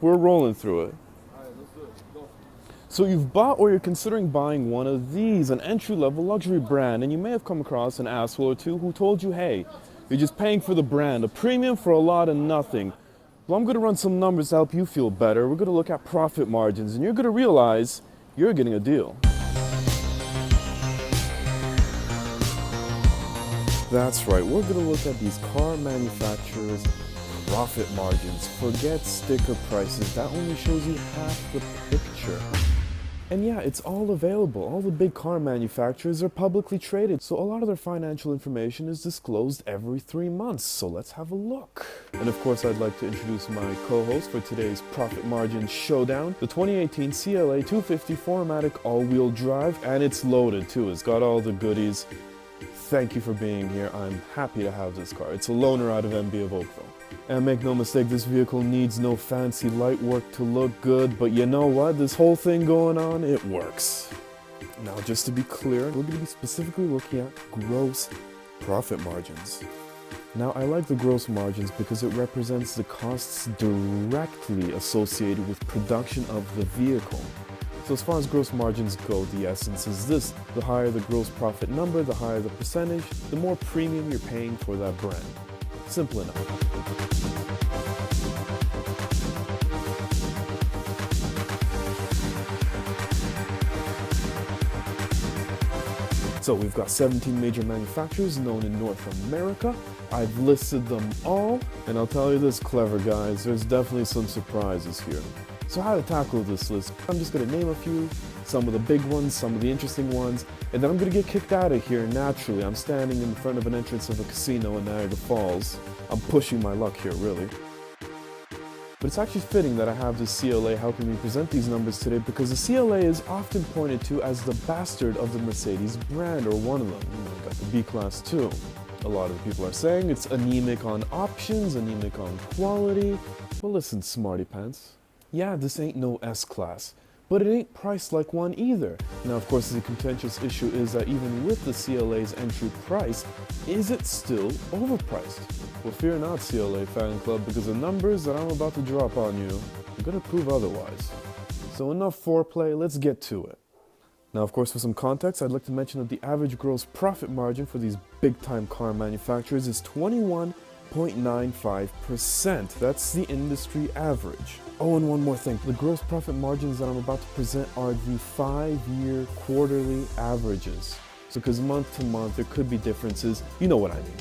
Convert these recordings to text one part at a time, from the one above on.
We're rolling through it. So you've bought or you're considering buying one of these, an entry-level luxury brand, and you may have come across an asshole or two who told you, hey, you're just paying for the brand, a premium for a lot of nothing. Well, I'm going to run some numbers to help you feel better. We're going to look at profit margins, and you're going to realize you're getting a deal. That's right, we're going to look at these car manufacturers' profit margins. Forget sticker prices, that only shows you half the picture. And yeah, it's all available. All the big car manufacturers are publicly traded, so a lot of their financial information is disclosed every 3 months. So let's have a look. And of course, I'd like to introduce my co-host for today's Profit Margin Showdown, the 2018 CLA 250 4MATIC all-wheel drive, and it's loaded too. It's got all the goodies. Thank you for being here. I'm happy to have this car. It's a loaner out of MB of Oakville. And make no mistake, this vehicle needs no fancy light work to look good, but you know what? This whole thing going on, it works. Now, just to be clear, we're going to be specifically looking at gross profit margins. Now, I like the gross margins because it represents the costs directly associated with production of the vehicle. So as far as gross margins go, the essence is this: the higher the gross profit number, the higher the percentage, the more premium you're paying for that brand. Simple enough. So we've got 17 major manufacturers known in North America. I've listed them all, and I'll tell you this, clever guys, there's definitely some surprises here. So how to tackle this list? I'm just going to name a few, some of the big ones, some of the interesting ones, and then I'm going to get kicked out of here naturally. I'm standing in front of an entrance of a casino in Niagara Falls. I'm pushing my luck here, really. But it's actually fitting that I have this CLA helping me present these numbers today, because the CLA is often pointed to as the bastard of the Mercedes brand, or one of them. You got the B-Class too. A lot of people are saying it's anemic on options, anemic on quality. Well, listen, smarty pants. Yeah, this ain't no S-Class, but it ain't priced like one either. Now, of course, the contentious issue is that even with the CLA's entry price, is it still overpriced? Well, fear not, CLA fan club, because the numbers that I'm about to drop on you are gonna prove otherwise. So enough foreplay, let's get to it. Now, of course, for some context, I'd like to mention that the average gross profit margin for these big-time car manufacturers is 21.95%. That's the industry average. Oh, and one more thing. The gross profit margins that I'm about to present are the 5-year quarterly averages. So because month to month, there could be differences. You know what I mean.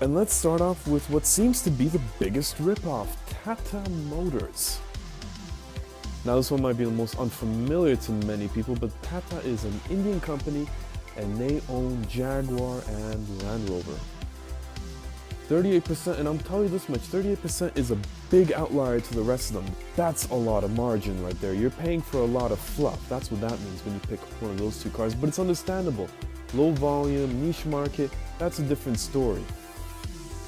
And let's start off with what seems to be the biggest ripoff, Tata Motors. Now, this one might be the most unfamiliar to many people, but Tata is an Indian company, and they own Jaguar and Land Rover. 38%, and I'm telling you this much, 38% is a big outlier to the rest of them. That's a lot of margin right there. You're paying for a lot of fluff. That's what that means when you pick one of those two cars, but it's understandable. Low volume, niche market, that's a different story.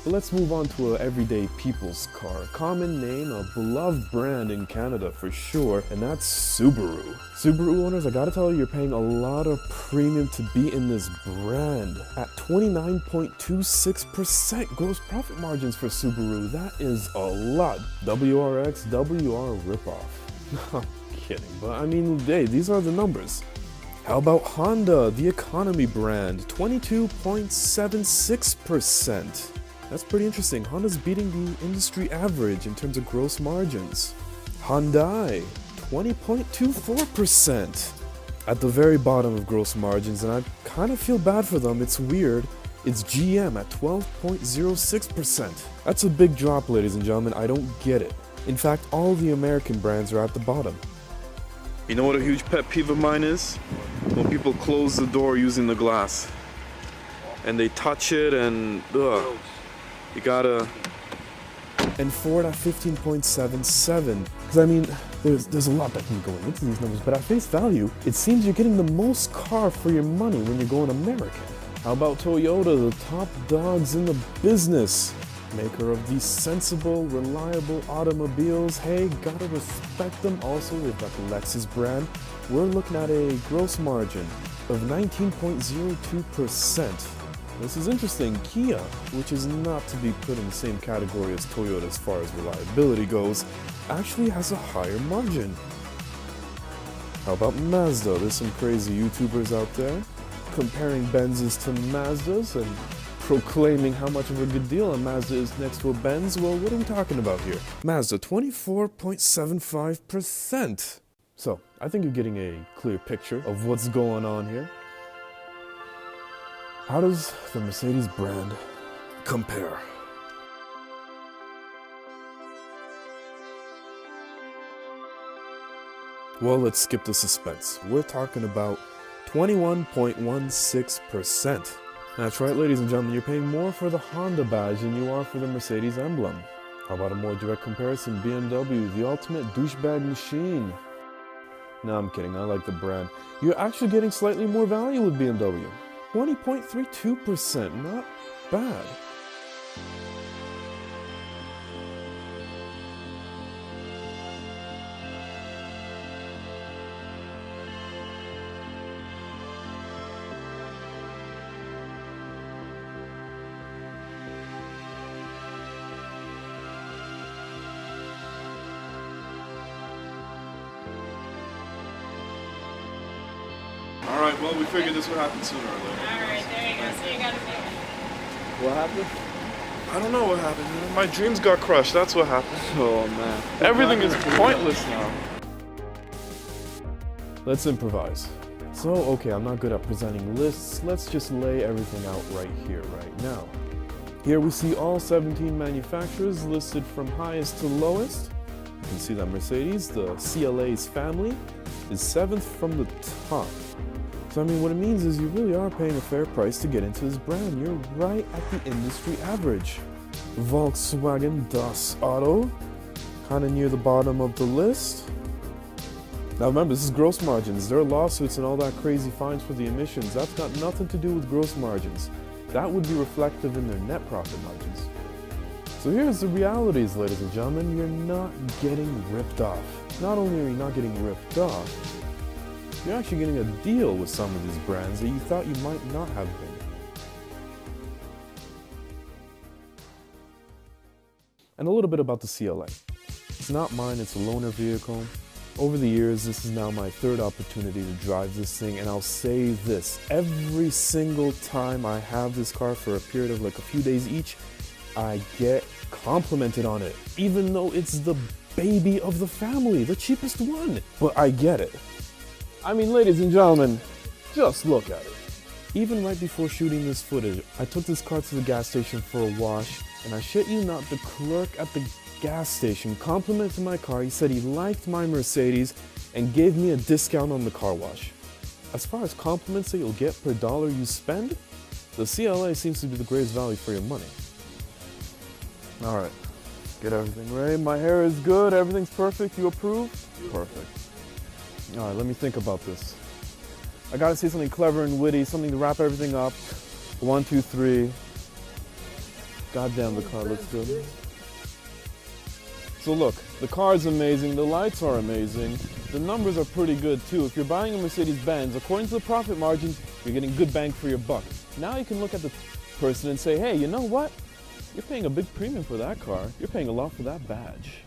But let's move on to an everyday people's car. A common name, a beloved brand in Canada for sure, and that's Subaru. Subaru owners, I gotta tell you, you're paying a lot of premium to be in this brand. At 29.26% gross profit margins for Subaru, that is a lot. WRX, WR ripoff. I'm kidding, but I mean, hey, these are the numbers. How about Honda, the economy brand, 22.76%. That's pretty interesting. Honda's beating the industry average in terms of gross margins. Hyundai, 20.24%. At the very bottom of gross margins, and I kind of feel bad for them, it's weird, it's GM at 12.06%. That's a big drop, ladies and gentlemen, I don't get it. In fact, all the American brands are at the bottom. You know what a huge pet peeve of mine is? When people close the door using the glass. And they touch it and, ugh. You gotta... And Ford at 15.77. Because I mean, there's a lot that can go into these numbers, but at face value, it seems you're getting the most car for your money when you're going American. How about Toyota, the top dogs in the business? Maker of these sensible, reliable automobiles. Hey, gotta respect them. Also, they've got the Lexus brand. We're looking at a gross margin of 19.02%. This is interesting. Kia, which is not to be put in the same category as Toyota as far as reliability goes, actually has a higher margin. How about Mazda? There's some crazy YouTubers out there comparing Benzes to Mazdas and proclaiming how much of a good deal a Mazda is next to a Benz. Well, what are we talking about here? Mazda, 24.75%. So, I think you're getting a clear picture of what's going on here. How does the Mercedes brand compare? Well, let's skip the suspense. We're talking about 21.16%. That's right, ladies and gentlemen, you're paying more for the Honda badge than you are for the Mercedes emblem. How about a more direct comparison? BMW, the ultimate douchebag machine. No, I'm kidding, I like the brand. You're actually getting slightly more value with BMW. 20.32%, not bad. Alright, well, we figured this would happen sooner or later. Alright, there you go. So you got a big. What happened? I don't know what happened. My dreams got crushed. That's what happened. Oh, man. Everything is pointless now. Let's improvise. So, okay, I'm not good at presenting lists. Let's just lay everything out right here, right now. Here we see all 17 manufacturers listed from highest to lowest. You can see that Mercedes, the CLA's family, is 7th from the top. So I mean, what it means is you really are paying a fair price to get into this brand. You're right at the industry average. Volkswagen Das Auto, kind of near the bottom of the list. Now remember, this is gross margins. There are lawsuits and all that crazy fines for the emissions. That's got nothing to do with gross margins. That would be reflective in their net profit margins. So here's the realities, ladies and gentlemen. You're not getting ripped off. Not only are you not getting ripped off, you're actually getting a deal with some of these brands that you thought you might not have been. And a little bit about the CLA. It's not mine, it's a loaner vehicle. Over the years, this is now my third opportunity to drive this thing, and I'll say this, every single time I have this car for a period of like a few days each, I get complimented on it, even though it's the baby of the family, the cheapest one. But I get it. I mean, ladies and gentlemen, just look at it. Even right before shooting this footage, I took this car to the gas station for a wash, and I shit you not, the clerk at the gas station complimented my car. He said he liked my Mercedes and gave me a discount on the car wash. As far as compliments that you'll get per dollar you spend, the CLA seems to be the greatest value for your money. All right, get everything ready. My hair is good, everything's perfect. You approve? Perfect. All right, let me think about this. I gotta say something clever and witty, something to wrap everything up. 1, 2, 3. Goddamn, the car looks good. So look, the car is amazing, the lights are amazing, the numbers are pretty good too. If you're buying a Mercedes-Benz, according to the profit margins, you're getting good bang for your buck. Now you can look at the person and say, hey, you know what? You're paying a big premium for that car. You're paying a lot for that badge.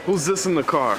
Who's this in the car?